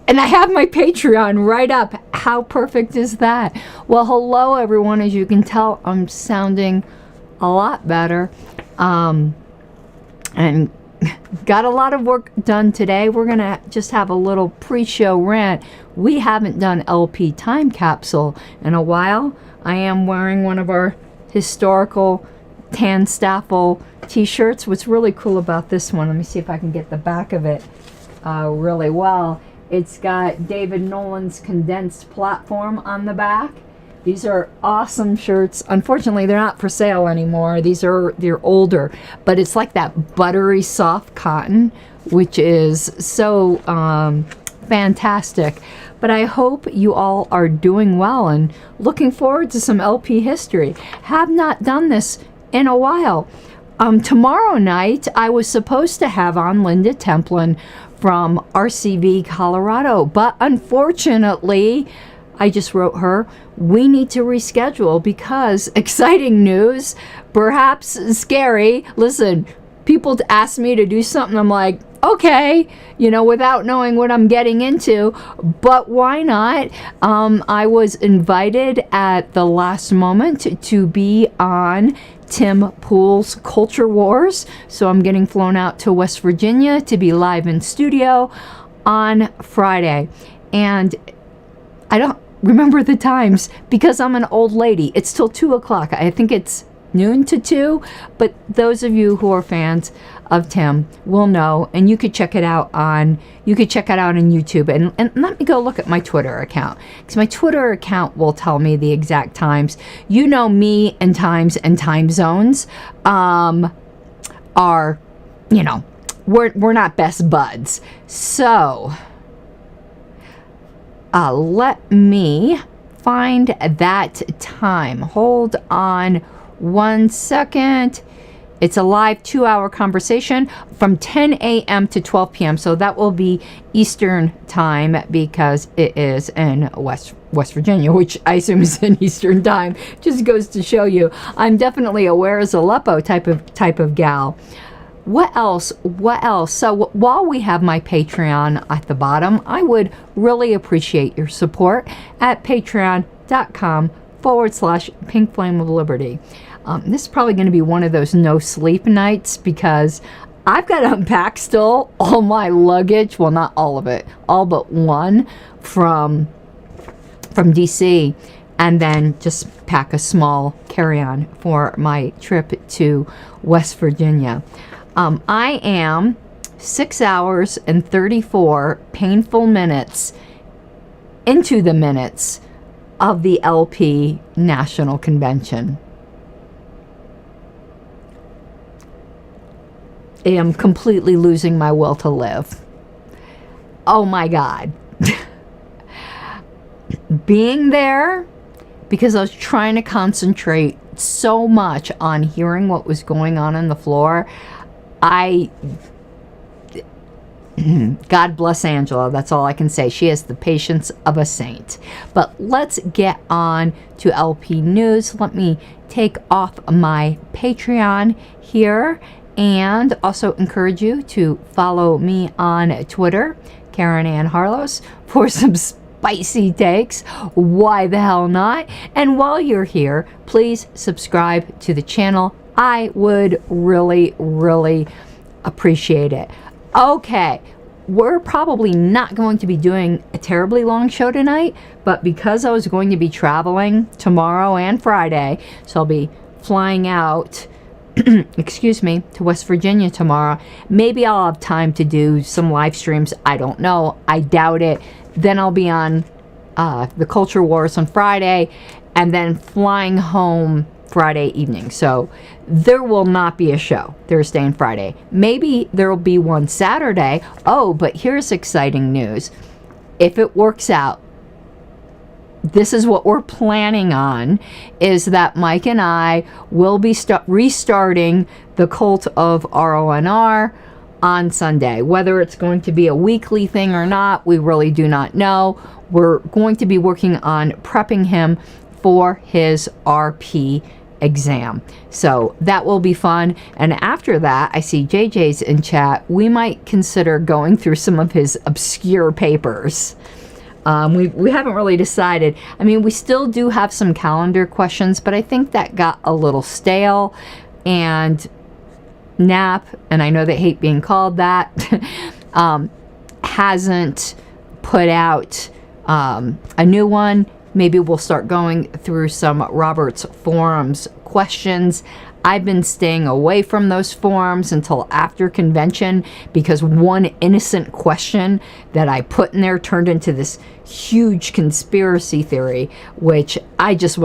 And I have my Patreon right up. How perfect is that? Well, hello, everyone. As you can tell, I'm sounding a lot better. And got a lot of work done today. We're going to just have a little pre-show rant. We haven't done LP Time Capsule in a while. I am wearing one of our historical tan staffel t-shirts. What's really cool about this one, let me see if I can get the back of it really well. It's got David Nolan's condensed platform on the back. These are awesome shirts. Unfortunately, they're not for sale anymore. They're older, but it's like that buttery soft cotton, which is so fantastic. But I hope you all are doing well and looking forward to some LP history. Have not done this in a while. Tomorrow night, I was supposed to have on Linda Templin from RCV, Colorado, but unfortunately, I just wrote her, we need to reschedule because exciting news, perhaps scary. Listen, people ask me to do something, I'm like, okay, without knowing what I'm getting into, but why not? I was invited at the last moment to be on Tim Pool's Culture Wars, so I'm getting flown out to West Virginia to be live in studio on Friday. And I don't remember the times because I'm an old lady. It's till 2 o'clock. I think it's noon to 2, but those of you who are fans of Tim will know, and you could check it out on YouTube, and let me go look at my Twitter account, because my Twitter account will tell me the exact times. Me and times and time zones are, we're not best buds. So let me find that time. Hold on 1 second. It's a live 2-hour conversation from 10 a.m. to 12 p.m. So that will be Eastern time because it is in West Virginia, which I assume is in Eastern time. Just goes to show you, I'm definitely a where is Aleppo type of gal. What else? So while we have my Patreon at the bottom, I would really appreciate your support at patreon.com/Pink Flame of Liberty. This is probably going to be one of those no sleep nights because I've got to unpack still all my luggage. Well, not all of it, all but one from DC, and then just pack a small carry-on for my trip to West Virginia. I am 6 hours and 34 painful minutes into the minutes of the LP National Convention. I am completely losing my will to live. Oh my God. Being there, because I was trying to concentrate so much on hearing what was going on the floor, God bless Angela, that's all I can say. She has the patience of a saint. But let's get on to LP News. Let me take off my Patreon here and also encourage you to follow me on Twitter, Karen Ann Harlos, for some spicy takes. Why the hell not? And while you're here, please subscribe to the channel. I would really, really appreciate it. Okay, we're probably not going to be doing a terribly long show tonight, but because I was going to be traveling tomorrow and Friday, so I'll be flying out excuse me, to West Virginia tomorrow. Maybe I'll have time to do some live streams. I don't know. I doubt it. Then I'll be on the Culture Wars on Friday and then flying home Friday evening. So there will not be a show Thursday and Friday. Maybe there will be one Saturday. Oh, but here's exciting news. If it works out, this is what we're planning on, is that Mike and I will be restarting the Cult of RONR on Sunday. Whether it's going to be a weekly thing or not, we really do not know. We're going to be working on prepping him for his RP exam. So that will be fun. And after that, I see JJ's in chat. We might consider going through some of his obscure papers. We haven't really decided. I mean, we still do have some calendar questions, but I think that got a little stale. And Knapp, and I know they hate being called that, hasn't put out a new one. Maybe we'll start going through some Roberts Forums questions. I've been staying away from those forums until after convention because one innocent question that I put in there turned into this huge conspiracy theory, which I just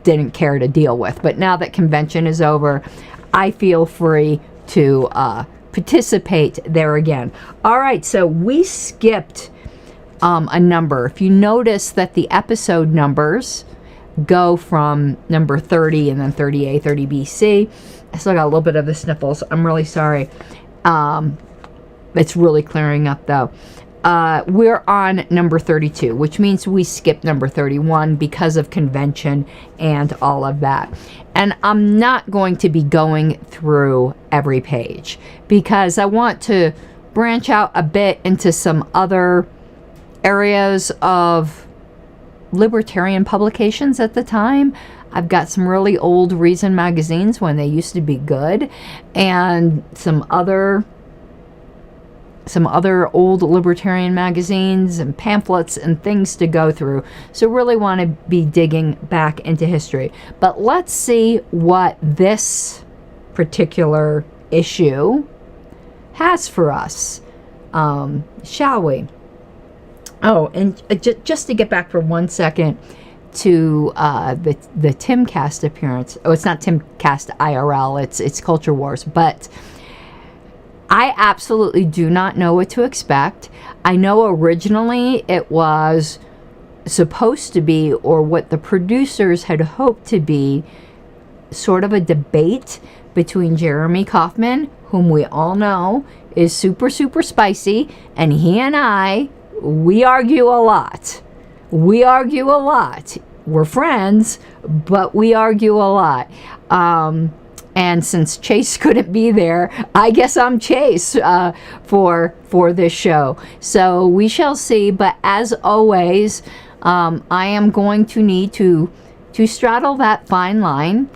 didn't care to deal with. But now that convention is over, I feel free to participate there again. All right, so we skipped a number. If you notice that the episode numbers go from number 30 and then 30A, 30BC. I still got a little bit of the sniffles. I'm really sorry. It's really clearing up though. We're on number 32, which means we skipped number 31 because of convention and all of that. And I'm not going to be going through every page because I want to branch out a bit into some other areas of libertarian publications at the time. I've got some really old Reason magazines when they used to be good, and some other old libertarian magazines and pamphlets and things to go through. So really want to be digging back into history. But let's see what this particular issue has for us, shall we? Oh, and just to get back for 1 second to the Timcast appearance. Oh, it's not Timcast IRL. It's Culture Wars. But I absolutely do not know what to expect. I know originally it was supposed to be, or what the producers had hoped to be, sort of a debate between Jeremy Kaufman, whom we all know is super, super spicy, and he and I, we argue a lot. We're friends, but we argue a lot. And since Chase couldn't be there, I guess I'm Chase for this show. So we shall see. But as always, I am going to need to straddle that fine line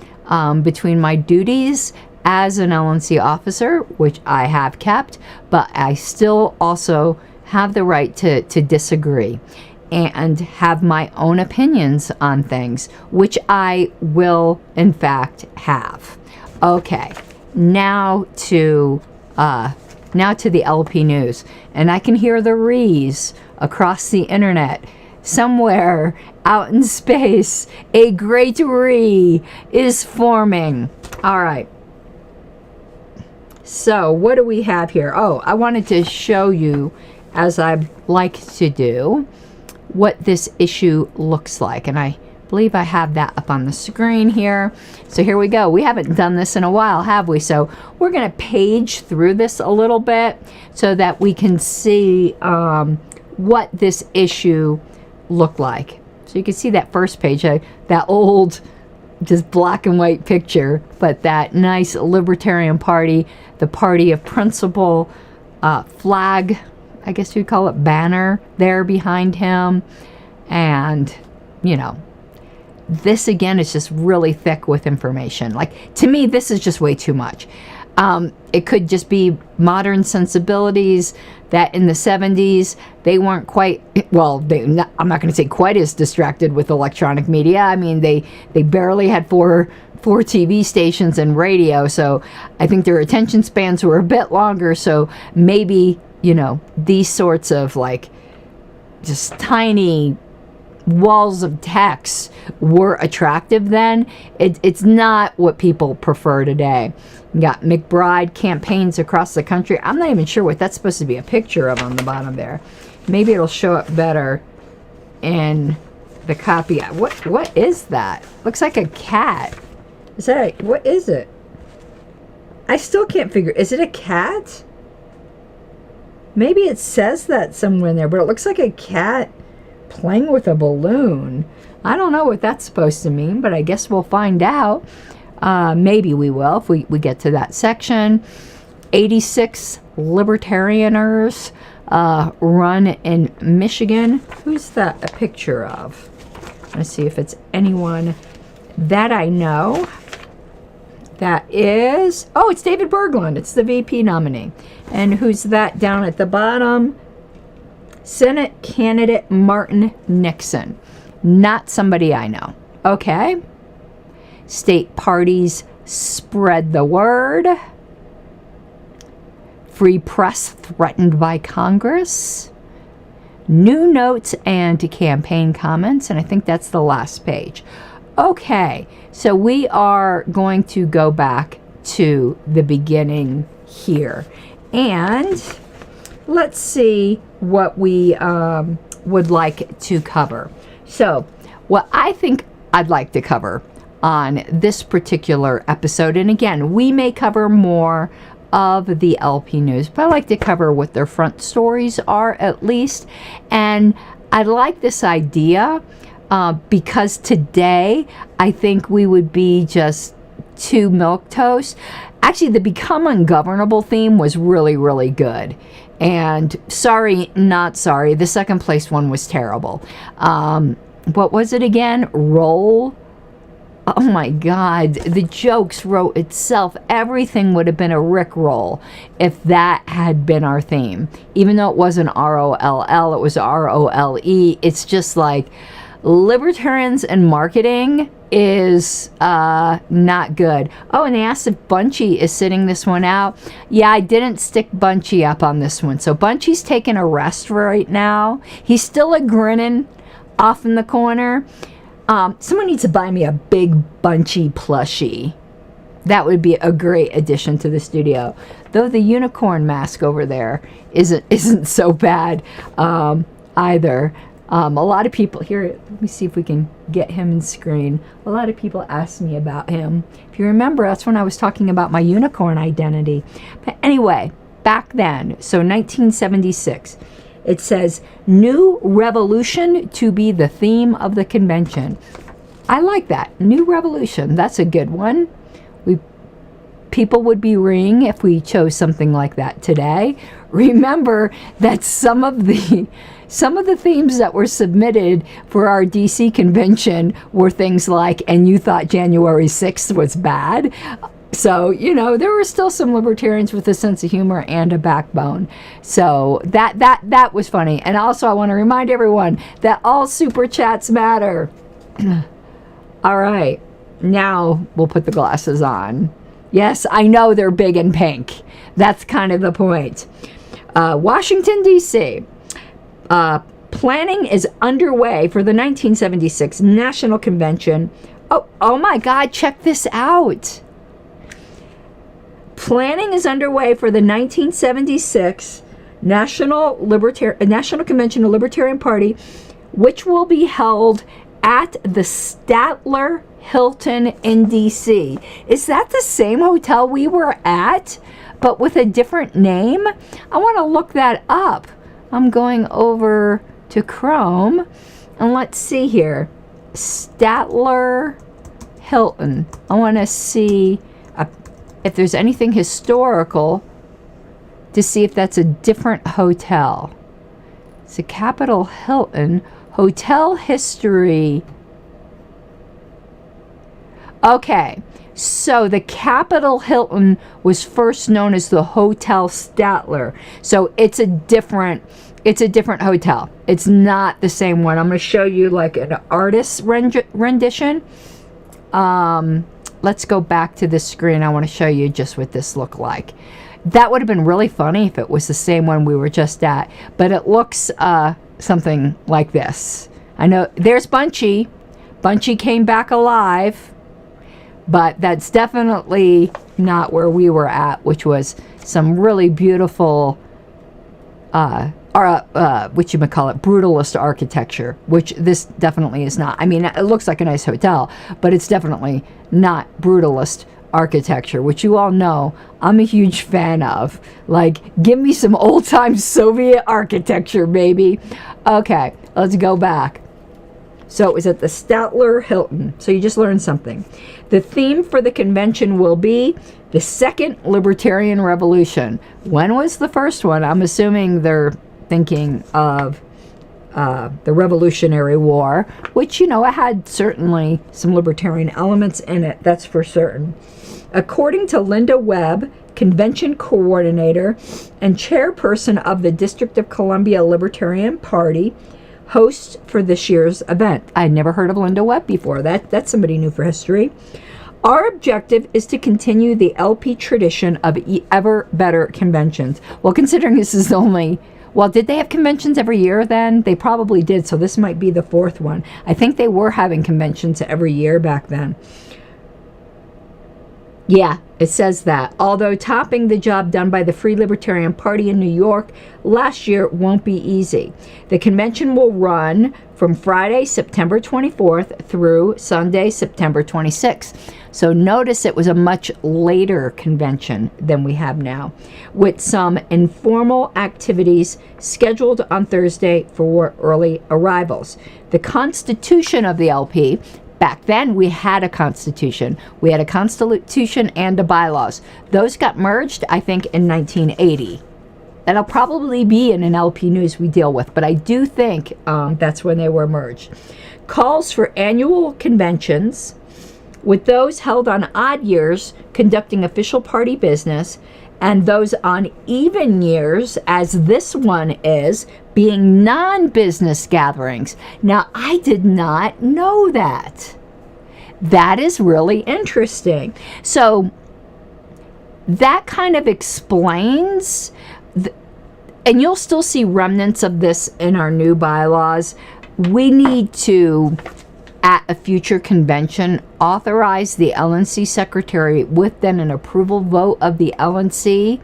between my duties as an LNC officer, which I have kept, but I still also have the right to disagree and have my own opinions on things, which I will in fact have. Okay, now to the LP news, and I can hear the rees across the internet. Somewhere out in space, a great ree is forming. All right. So what do we have here? Oh, I wanted to show you, as I like to do, what this issue looks like. And I believe I have that up on the screen here. So here we go. We haven't done this in a while, have we? So we're going to page through this a little bit so that we can see what this issue looked like. So you can see that first page, that old just black and white picture, but that nice Libertarian Party, the party of principle, flag, I guess you'd call it, banner there behind him. And, you know, this again is just really thick with information. Like, to me, this is just way too much. It could just be modern sensibilities that in the 70s, they weren't quite, well, I'm not going to say quite as distracted with electronic media. I mean, they barely had four TV stations and radio, so I think their attention spans were a bit longer. So maybe, you know, these sorts of like just tiny walls of text were attractive then. It's not what people prefer today. You got McBride campaigns across the country. I'm not even sure what that's supposed to be a picture of on the bottom there. Maybe it'll show up better in the copy. What is that? Looks like a cat. Is that what is it? I still can't figure. Is it a cat? Maybe it says that somewhere in there, but it looks like a cat playing with a balloon. I don't know what that's supposed to mean, but I guess we'll find out. Maybe we will if we get to that section. 86 libertarianers run in Michigan. Who's that a picture of? Let's see if it's anyone that I know. That is, oh, it's David Berglund. It's the VP nominee. And who's that down at the bottom? Senate candidate Martin Nixon. Not somebody I know. Okay. State parties spread the word. Free press threatened by Congress. New notes and campaign comments. And I think that's the last page. Okay, so we are going to go back to the beginning here. And let's see what we would like to cover. So, what I think I'd like to cover on this particular episode, and again, we may cover more of the LP news, but I like to cover what their front stories are at least. And I like this idea because today I think we would be just too milquetoast. Actually, the Become Ungovernable theme was really, really good. And sorry, not sorry, the second place one was terrible. What was it again? Roll. Oh my God, the jokes wrote itself. Everything would have been a Rickroll if that had been our theme. Even though it wasn't ROLL, it was ROLE. It's just like libertarians and marketing is not good. Oh, and they asked if Bunchy is sitting this one out. Yeah, I didn't stick Bunchy up on this one. So Bunchy's taking a rest right now. He's still a grinning off in the corner. Someone needs to buy me a big Bunchy plushie. That would be a great addition to the studio. Though the unicorn mask over there isn't so bad either. A lot of people here, let me see if we can get him in screen. A lot of people ask me about him. If you remember, that's when I was talking about my unicorn identity. But anyway, back then, so 1976. It says, New Revolution to be the theme of the convention. I like that. New Revolution. That's a good one. People would be ringing if we chose something like that today. Remember that some of the themes that were submitted for our DC convention were things like, and you thought January 6th was bad. So, there were still some libertarians with a sense of humor and a backbone. So that was funny. And also I want to remind everyone that all super chats matter. All right. Now we'll put the glasses on. Yes, I know they're big and pink. That's kind of the point. Washington, D.C. Planning is underway for the 1976 National Convention. Oh my God, check this out. Planning is underway for the 1976 National Convention of Libertarian Party, which will be held at the Statler Hilton in D.C. Is that the same hotel we were at, but with a different name? I want to look that up. I'm going over to Chrome, and let's see here. Statler Hilton. I want to see if there's anything historical to see if that's a different hotel. It's a Capitol Hilton. Hotel history. Okay, so the Capitol Hilton was first known as the Hotel Statler. So it's a different hotel. It's not the same one. I'm going to show you like an artist's rendition. Let's go back to this screen. I want to show you just what this looked like. That would have been really funny if it was the same one we were just at. But it looks something like this. I know there's Bunchy. Bunchy came back alive. But that's definitely not where we were at, which was some really beautiful, brutalist architecture, which this definitely is not. I mean, it looks like a nice hotel, but it's definitely not brutalist architecture, which you all know I'm a huge fan of. Like, give me some old-time Soviet architecture, baby. Okay, let's go back. So it was at the Statler Hilton. So you just learned something. The theme for the convention will be the Second Libertarian Revolution. When was the first one? I'm assuming they're thinking of the Revolutionary War, which, it had certainly some libertarian elements in it, that's for certain. According to Linda Webb, convention coordinator and chairperson of the District of Columbia Libertarian Party, host for this year's event. I'd never heard of Linda Webb before. That's somebody new for history. Our objective is to continue the LP tradition of ever better conventions. Well, considering this is only... Well, did they have conventions every year then? They probably did, so this might be the fourth one. I think they were having conventions every year back then. Yeah, it says that. Although topping the job done by the Free Libertarian Party in New York last year won't be easy. The convention will run from Friday, September 24th through Sunday, September 26th. So notice it was a much later convention than we have now, with some informal activities scheduled on Thursday for early arrivals. The constitution of the LP, back then we had a constitution. We had a constitution and a bylaws. Those got merged, I think, in 1980. That'll probably be in an LP News we deal with, but I do think that's when they were merged. Calls for annual conventions, with those held on odd years conducting official party business, and those on even years, as this one is, being non-business gatherings. Now, I did not know that. That is really interesting. So that kind of explains, and you'll still see remnants of this in our new bylaws. We need to, at a future convention, authorize the LNC secretary with then an approval vote of the LNC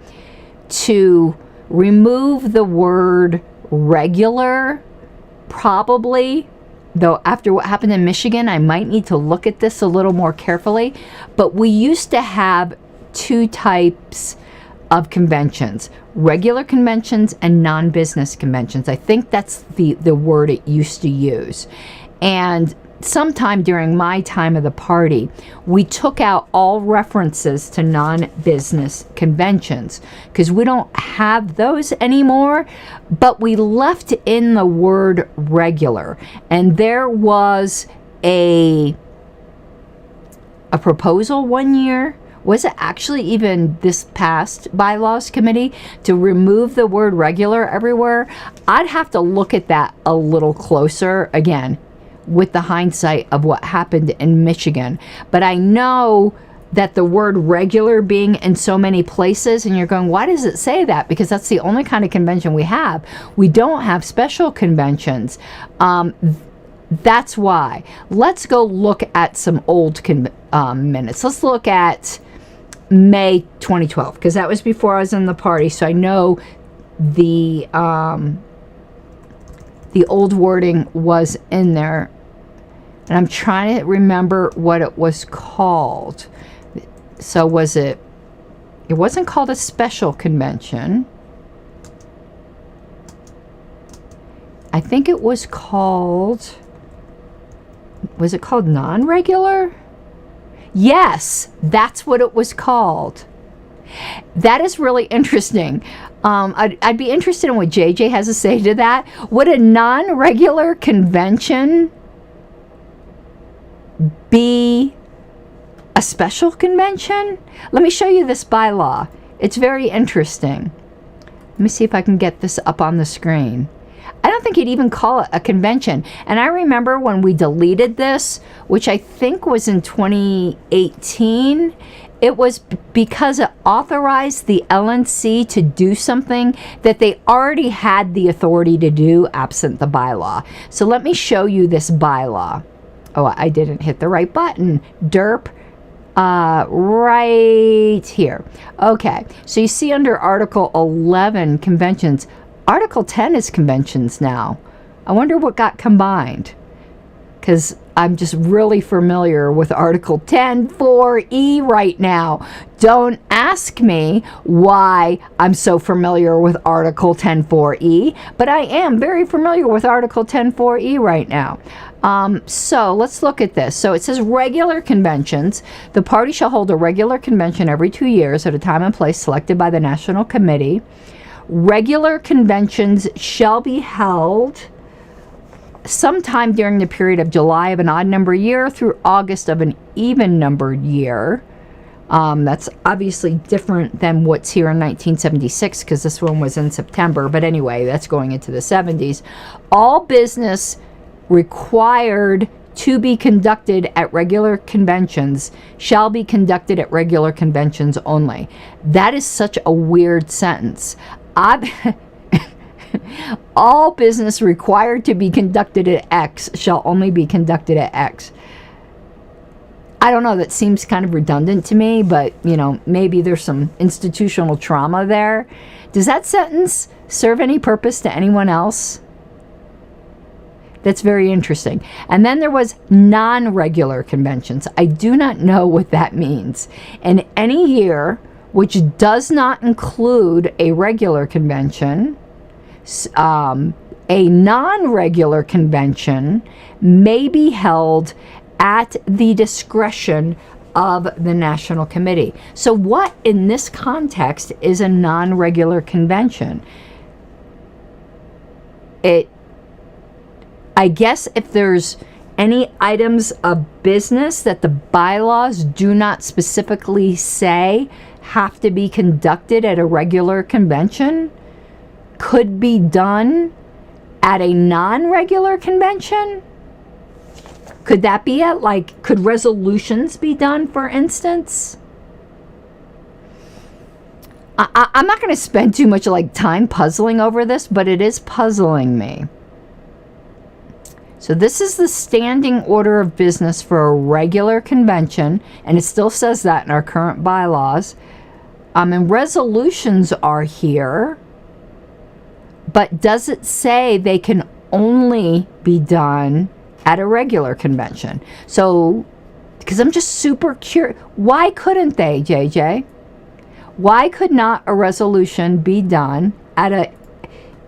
to remove the word regular, probably, though after what happened in Michigan, I might need to look at this a little more carefully. But we used to have two types of conventions: regular conventions and non-business conventions. I think that's the word it used to use. And sometime during my time of the party, we took out all references to non-business conventions because we don't have those anymore, but we left in the word regular. And there was a proposal one year, was it actually even this past bylaws committee, to remove the word regular everywhere? I'd have to look at that a little closer again, with the hindsight of what happened in Michigan. But I know that the word regular being in so many places, and you're going, why does it say that? Because that's the only kind of convention we have. We don't have special conventions. That's why. Let's go look at some old minutes. Let's look at May 2012, because that was before I was in the party, so I know the old wording was in there, and I'm trying to remember what it was called. So was it wasn't called a special convention. I think it was called, was it called non-regular? Yes, that's what it was called. That is really interesting. I'd be interested in what JJ has to say to that. Would a non-regular convention be a special convention? Let me show you this bylaw. It's very interesting. Let me see if I can get this up on the screen. I don't think you'd even call it a convention. And I remember when we deleted this, which I think was in 2018, it was because it authorized the LNC to do something that they already had the authority to do absent the bylaw. So let me show you this bylaw. Oh, I didn't hit the right button. Derp. Right here. Okay, so you see under Article 11, conventions, Article 10 is conventions now. I wonder what got combined, because I'm just really familiar with Article 10 4E right now. Don't ask me why I'm so familiar with Article 10.4e, but I am very familiar with Article 10.4e right now. So let's look at this. So it says regular conventions. The party shall hold a regular convention every 2 years at a time and place selected by the National Committee. Regular conventions shall be held sometime during the period of July of an odd number year through August of an even numbered year. That's obviously different than what's here in 1976 because this one was in September. But anyway, that's going into the 70s. All business required to be conducted at regular conventions shall be conducted at regular conventions only. That is such a weird sentence. All business required to be conducted at X shall only be conducted at X. I don't know, that seems kind of redundant to me, but, you know, maybe there's some institutional trauma there. Does that sentence serve any purpose to anyone else? That's very interesting. And then there was non-regular conventions. I do not know what that means. In any year which does not include a regular convention, a non-regular convention may be held at the discretion of the National Committee. So what in this context is a non-regular convention? I guess if there's any items of business that the bylaws do not specifically say have to be conducted at a regular convention, could be done at a non-regular convention? Could that be it? Like, could resolutions be done, for instance? I'm not going to spend too much time puzzling over this, but it is puzzling me. So this is the standing order of business for a regular convention, and it still says that in our current bylaws. And resolutions are here, but does it say they can only be done at a regular convention? So, because I'm just super curious, why couldn't they, JJ? Why could not a resolution be done at a,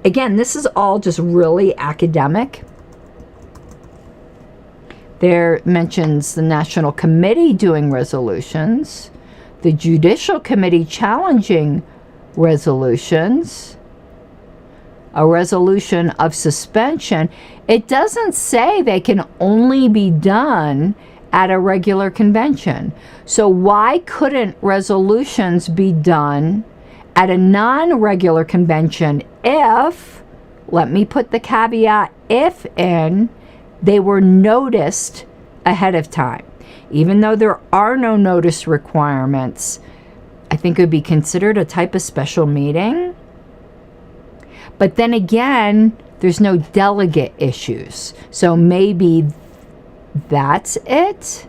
again, this is all just really academic. There mentions the National Committee doing resolutions, the Judicial Committee challenging resolutions, a resolution of suspension. It doesn't say they can only be done at a regular convention. So why couldn't resolutions be done at a non-regular convention if, let me put the caveat, if in, they were noticed ahead of time? Even though there are no notice requirements, I think it would be considered a type of special meeting. But then again, there's no delegate issues. So maybe that's it.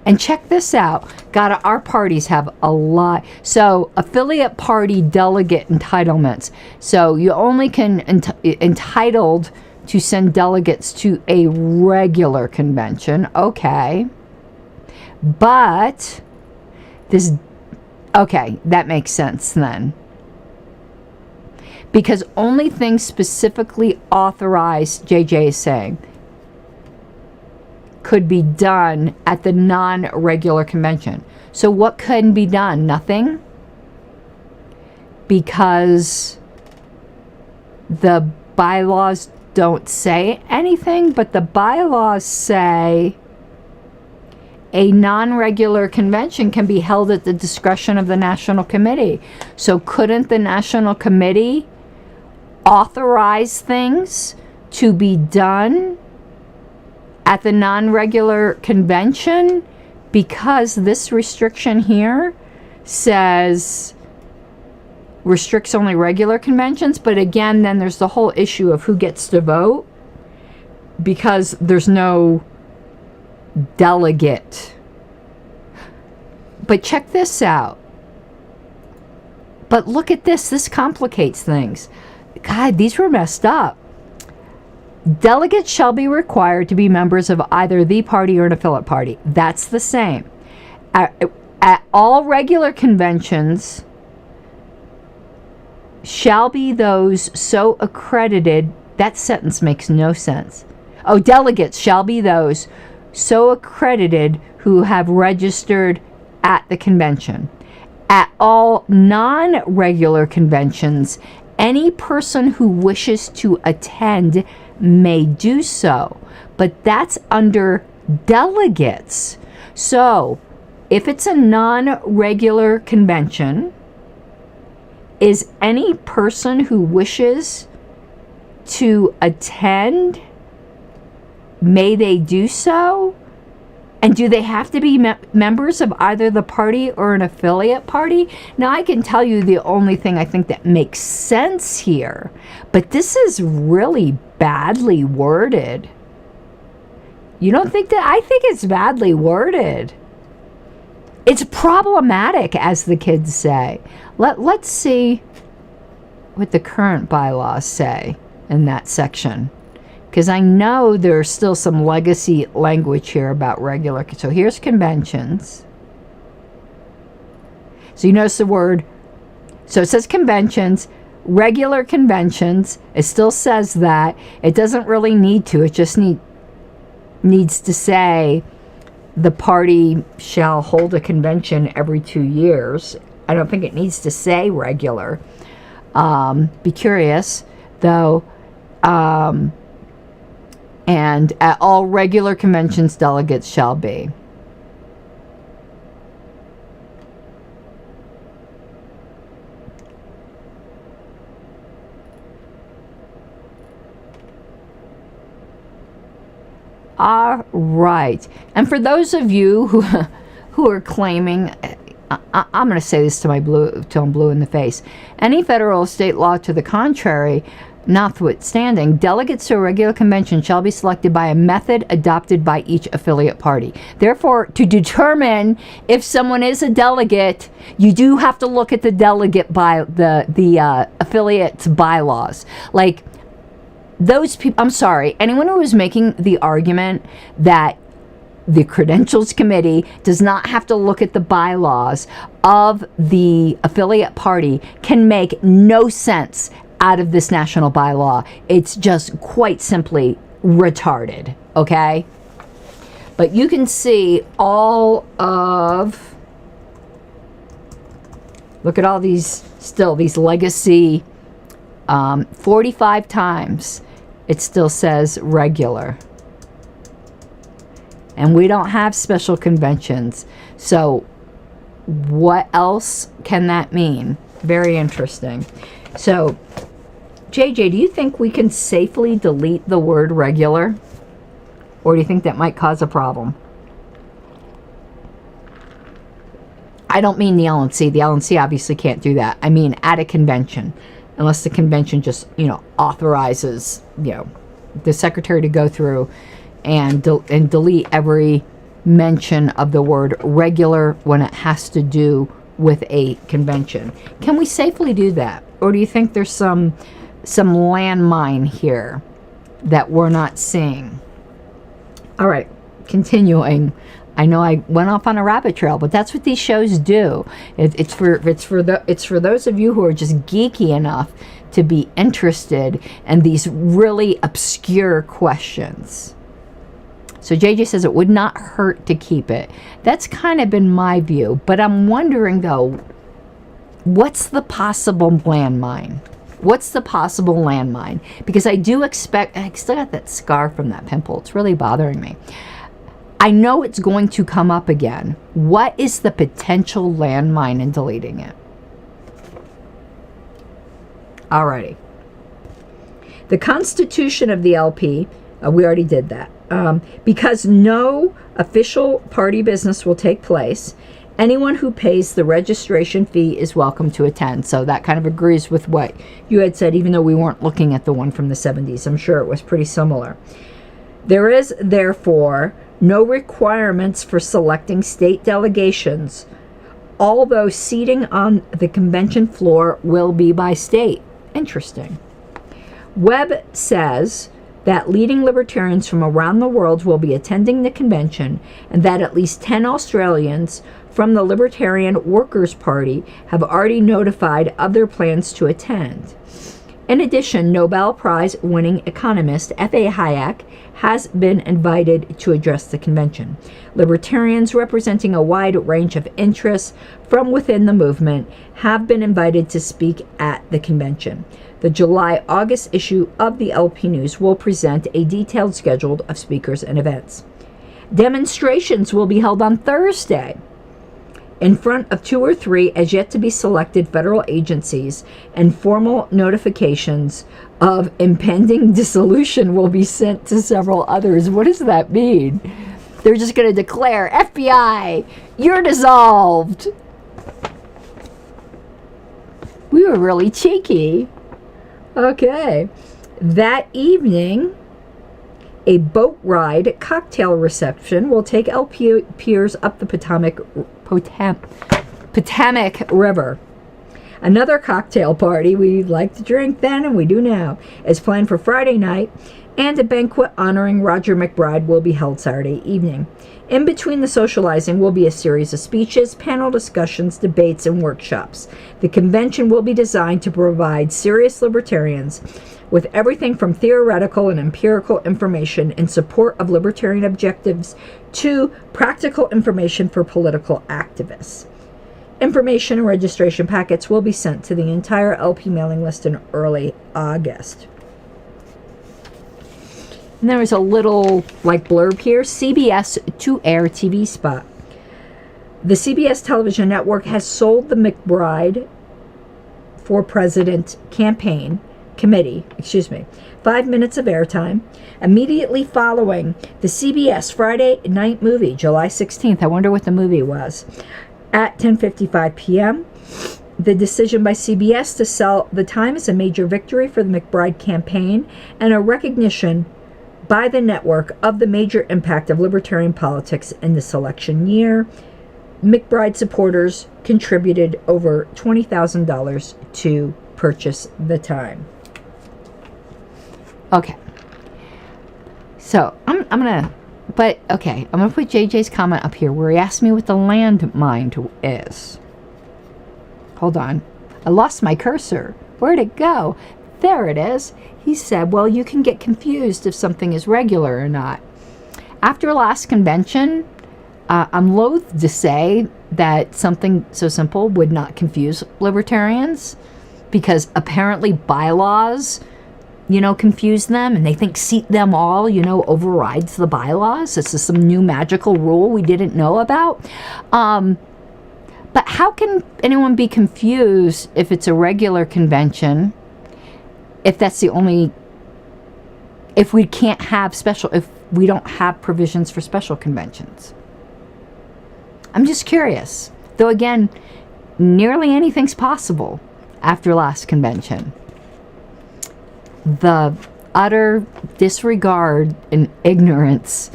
And check this out. Our parties have a lot. So affiliate party delegate entitlements. So you only can entitled to send delegates to a regular convention. Okay. But this, okay, that makes sense then. Because only things specifically authorized, JJ is saying, could be done at the non-regular convention. So what can be done? Nothing? Because the bylaws don't say anything, but the bylaws say a non-regular convention can be held at the discretion of the National Committee. So couldn't the National Committee authorize things to be done at the non-regular convention? Because this restriction here says restricts only regular conventions, but again, then there's the whole issue of who gets to vote because there's no delegate. But check this out. But look at this. This complicates things. God, these were messed up. Delegates shall be required to be members of either the party or an affiliate party. That's the same. At all regular conventions shall be those so accredited. That sentence makes no sense. Oh, delegates shall be those so accredited who have registered at the convention. At all non-regular conventions, any person who wishes to attend may do so, but that's under delegates. So, if it's a non-regular convention, is any person who wishes to attend, may they do so? And do they have to be members of either the party or an affiliate party? Now, I can tell you the only thing I think that makes sense here, but this is really badly worded. You don't think that? I think it's badly worded. It's problematic, as the kids say. Let's see what the current bylaws say in that section, because I know there's still some legacy language here about regular. So here's conventions. So you notice the word. So it says conventions, regular conventions. It still says that. It doesn't really need to. It just needs to say the party shall hold a convention every 2 years. I don't think it needs to say regular. Be curious, though. And at all regular conventions, delegates shall be. All right. And for those of you who are claiming, I'm going to say this till I'm blue in the face. Any federal or state law to the contrary notwithstanding, delegates to a regular convention shall be selected by a method adopted by each affiliate party. Therefore, to determine if someone is a delegate, you do have to look at the delegate by the affiliate's bylaws. Like those people, I'm sorry, anyone who is making the argument that the Credentials Committee does not have to look at the bylaws of the affiliate party can make no sense out of this national bylaw. It's just quite simply retarded, okay? But you can see all of, look at all these, still these legacy, 45 times it still says regular. And we don't have special conventions. So what else can that mean? Very interesting. So JJ, do you think we can safely delete the word regular? Or do you think that might cause a problem? I don't mean the LNC. The LNC obviously can't do that. I mean at a convention. Unless the convention just, authorizes, the secretary to go through and delete every mention of the word regular when it has to do with a convention. Can we safely do that? Or do you think there's some landmine here that we're not seeing? All right, continuing. I know I went off on a rabbit trail, but that's what these shows do. It's for those of you who are just geeky enough to be interested in these really obscure questions. So JJ says it would not hurt to keep it. That's kind of been my view, but I'm wondering though, what's the possible landmine? What's the possible landmine? Because I do expect, I still got that scar from that pimple. It's really bothering me. I know it's going to come up again. What is the potential landmine in deleting it? Alrighty. The Constitution of the LP, we already did that. Because no official party business will take place, anyone who pays the registration fee is welcome to attend. So that kind of agrees with what you had said, even though we weren't looking at the one from the 70s. I'm sure it was pretty similar. There is, therefore, no requirements for selecting state delegations, although seating on the convention floor will be by state. Interesting. Webb says that leading libertarians from around the world will be attending the convention, and that at least 10 Australians from the Libertarian Workers' Party have already notified of their plans to attend. In addition, Nobel Prize-winning economist F.A. Hayek has been invited to address the convention. Libertarians representing a wide range of interests from within the movement have been invited to speak at the convention. The July-August issue of the LP News will present a detailed schedule of speakers and events. Demonstrations will be held on Thursday in front of 2 or 3 as yet to be selected federal agencies, and formal notifications of impending dissolution will be sent to several others. What does that mean? They're just going to declare, FBI, you're dissolved. We were really cheeky. Okay. That evening, a boat ride cocktail reception will take LP peers up the Potomac River. Another cocktail party, we like to drink then and we do now, is planned for Friday night, and a banquet honoring Roger McBride will be held Saturday evening. In between the socializing will be a series of speeches, panel discussions, debates, and workshops. The convention will be designed to provide serious libertarians with everything from theoretical and empirical information in support of libertarian objectives to practical information for political activists. Information and registration packets will be sent to the entire LP mailing list in early August. And there was a little blurb here. CBS to air TV spot. The CBS television network has sold the McBride for President campaign committee, 5 minutes of airtime immediately following the CBS Friday night movie, July 16th. I wonder what the movie was. At 10:55 p.m., the decision by CBS to sell the time is a major victory for the McBride campaign and a recognition by the network of the major impact of libertarian politics in this election year. McBride supporters contributed over $20,000 to purchase the time. Okay. So, I'm gonna put JJ's comment up here where he asked me what the landmine is. Hold on. I lost my cursor. Where'd it go? There it is. He said, well, you can get confused if something is regular or not. After last convention, I'm loath to say that something so simple would not confuse libertarians, because apparently bylaws, confuse them, and they think seat them all, overrides the bylaws. This is some new magical rule we didn't know about. But how can anyone be confused if it's a regular convention, if that's the only, if we can't have if we don't have provisions for special conventions? I'm just curious. Though again, nearly anything's possible after last convention. The utter disregard and ignorance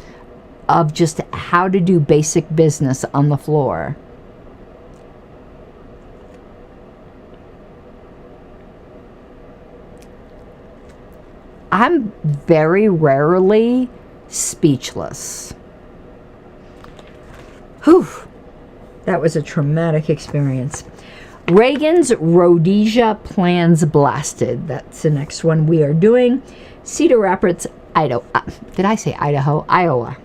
of just how to do basic business on the floor. I'm very rarely speechless. Whew. That was a traumatic experience. Reagan's Rhodesia plans blasted. That's the next one we are doing. Cedar Rapids, Idaho. Did I say Idaho? Iowa.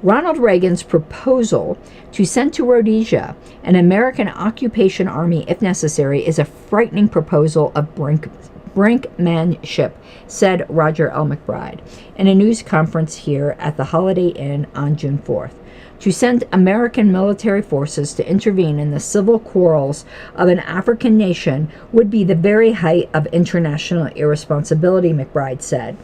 Ronald Reagan's proposal to send to Rhodesia an American occupation army, if necessary, is a frightening proposal of brinkmanship, said Roger L. McBride in a news conference here at the Holiday Inn on June 4th. To send American military forces to intervene in the civil quarrels of an African nation would be the very height of international irresponsibility, McBride said.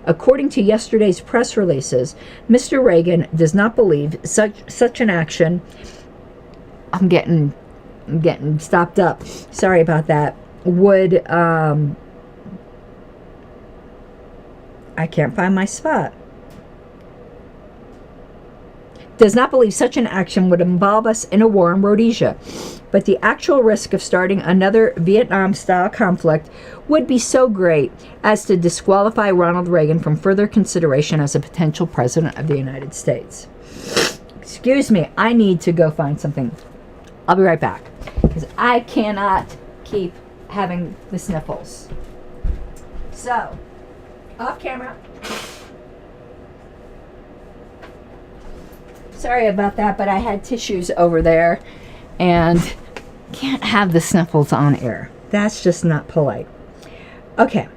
According to yesterday's press releases, Mr. Reagan does not believe such an action. I'm getting stopped up. Sorry about that. Would I can't find my spot. does not believe such an action would involve us in a war in Rhodesia, but the actual risk of starting another Vietnam-style conflict would be so great as to disqualify Ronald Reagan from further consideration as a potential president of the United States. Excuse me, I need to go find something. I'll be right back, because I cannot keep having the sniffles. So, off camera. Sorry about that, but I had tissues over there and can't have the sniffles on air. That's just not polite. Okay.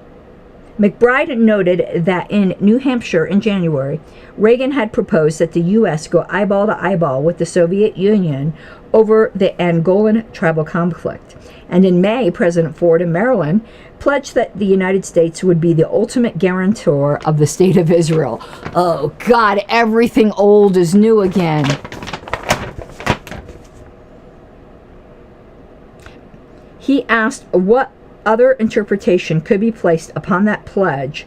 McBride noted that in New Hampshire in January, Reagan had proposed that the U.S. go eyeball to eyeball with the Soviet Union over the Angolan tribal conflict. And in May, President Ford in Maryland pledged that the United States would be the ultimate guarantor of the state of Israel. Oh, God, everything old is new again. He asked what other interpretation could be placed upon that pledge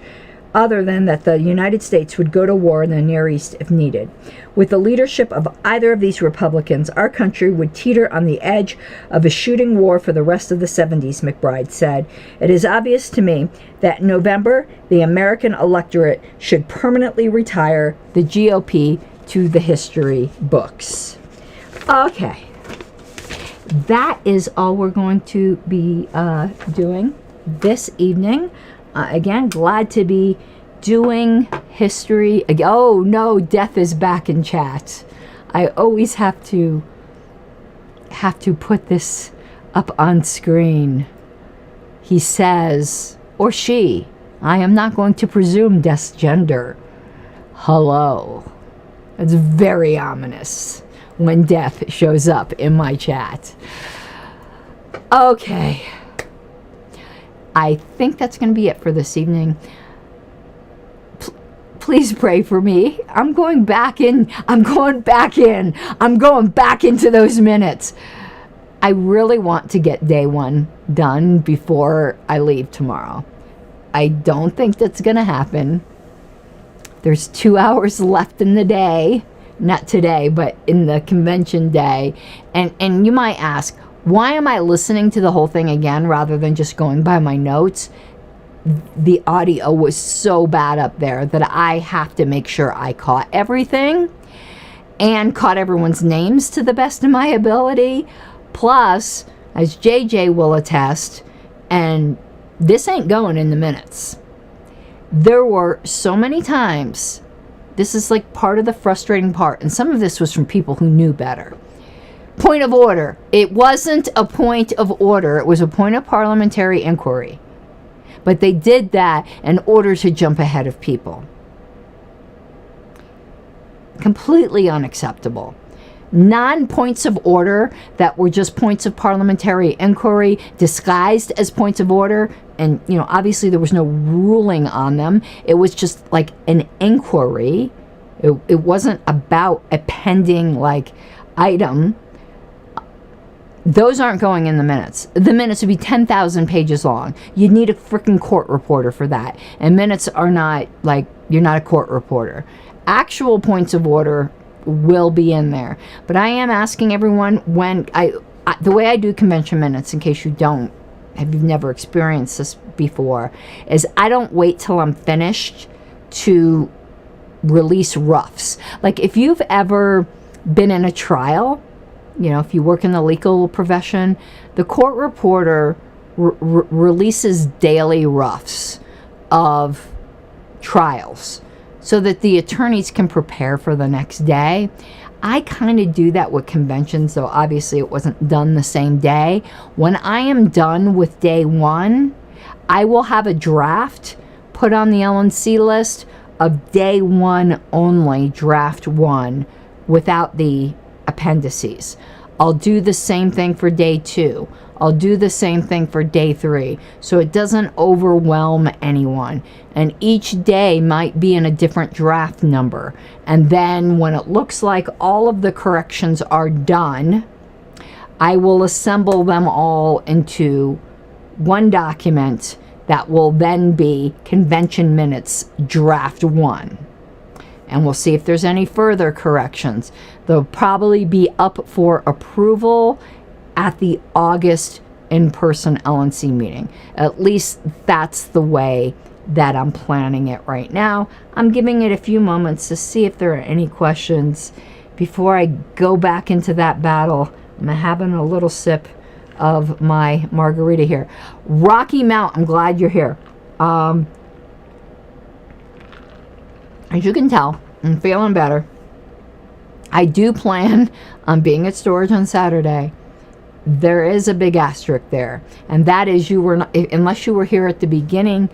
other than that the United States would go to war in the Near East if needed. With the leadership of either of these Republicans, our country would teeter on the edge of a shooting war for the rest of the 70s, McBride said. It is obvious to me that in November, the American electorate should permanently retire the GOP to the history books. Okay. That is all we're going to be doing this evening. Again, glad to be doing history. Oh no, Death is back in chat. I always have to put this up on screen. He says, or she, I am not going to presume Death's gender. Hello. It's very ominous when Death shows up in my chat. Okay. I think that's going to be it for this evening. Please pray for me. I'm going back into those minutes. I really want to get day one done before I leave tomorrow. I don't think that's going to happen. There's 2 hours left in the day. Not today, but in the convention day. And you might ask, why am I listening to the whole thing again rather than just going by my notes? The audio was so bad up there that I have to make sure I caught everything and caught everyone's names to the best of my ability. Plus, as JJ will attest, and this ain't going in the minutes. There were so many times, this is like part of the frustrating part, and some of this was from people who knew better. Point of order. It wasn't a point of order. It was a point of parliamentary inquiry. But they did that in order to jump ahead of people. Completely unacceptable. Non-points of order that were just points of parliamentary inquiry disguised as points of order, and obviously there was no ruling on them. It was just like an inquiry. It wasn't about a pending item. Those aren't going in the minutes. The minutes would be 10,000 pages long. You'd need a freaking court reporter for that. And minutes are not you're not a court reporter. Actual points of order will be in there. But I am asking everyone when the way I do convention minutes, in case you've never experienced this before, is I don't wait till I'm finished to release roughs. Like if you've ever been in a trial, if you work in the legal profession, the court reporter releases daily roughs of trials so that the attorneys can prepare for the next day. I kind of do that with conventions, though obviously it wasn't done the same day. When I am done with day one, I will have a draft put on the LNC list of day one only, draft one, without the appendices. I'll do the same thing for day two. I'll do the same thing for day three, so it doesn't overwhelm anyone. And each day might be in a different draft number. And then when it looks like all of the corrections are done, I will assemble them all into one document that will then be convention minutes draft one. and we'll see if there's any further corrections. They'll probably be up for approval at the August in-person LNC meeting. At least that's the way that I'm planning it right now. I'm giving it a few moments to see if there are any questions before I go back into that battle. I'm having a little sip of my margarita here. Rocky Mount, I'm glad you're here. As you can tell, I'm feeling better. I do plan on being at storage on Saturday. There is a big asterisk there, and that is you were not, unless you were here at the beginning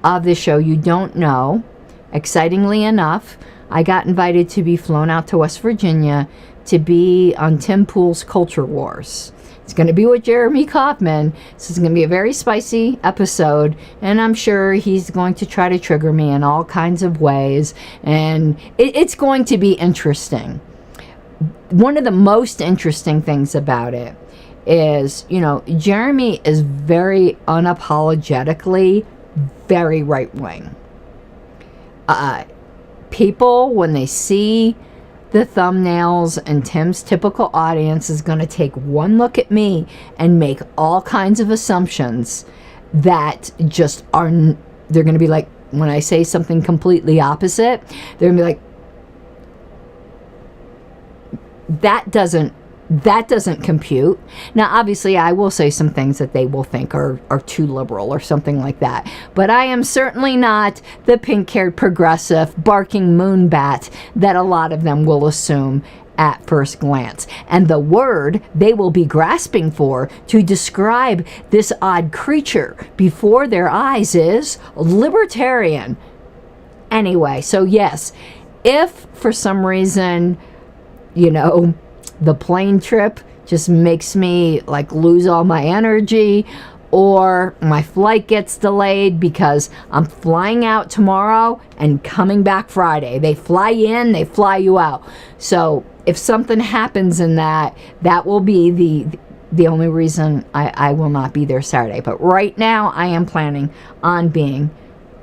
of the show, you don't know. Excitingly enough, I got invited to be flown out to West Virginia to be on Tim Pool's Culture Wars. It's going to be with Jeremy Kaufman, so it's going to be a very spicy episode, and I'm sure he's going to try to trigger me in all kinds of ways, and it's going to be interesting. One of the most interesting things about it is, you know, Jeremy is very unapologetically very right-wing. People, when they see the thumbnails, and Tim's typical audience is going to take one look at me and make all kinds of assumptions that just are, they're going to be like, when I say something completely opposite, they're going to be like, that doesn't compute. Now, obviously, I will say some things that they will think are too liberal or something like that. But I am certainly not the pink-haired progressive barking moonbat that a lot of them will assume at first glance. And the word they will be grasping for to describe this odd creature before their eyes is libertarian. Anyway, so yes, if for some reason, you know, the plane trip just makes me like lose all my energy, or my flight gets delayed because I'm flying out tomorrow and coming back Friday. They fly in, they fly you out. So if something happens in that, that will be the only reason I will not be there Saturday. But right now I am planning on being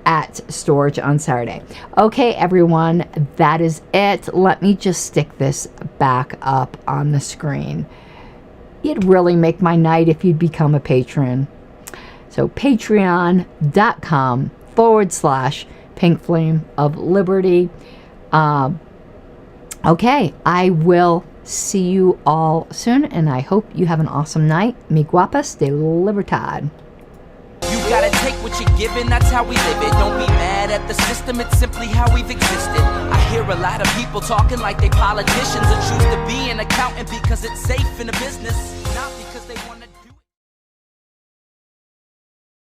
at storage on Saturday. Okay, everyone, that is it. Let me just stick this back up on the screen. It'd really make my night if you'd become a patron. So patreon.com/Pink Flame of Liberty. Okay, I will see you all soon, and I hope you have an awesome night. Mi guapas de libertad. You gotta take what you're given, that's how we live it. Don't be mad at the system, it's simply how we've existed. I hear a lot of people talking like they politicians and choose to be an accountant because it's safe in the business, not because they want to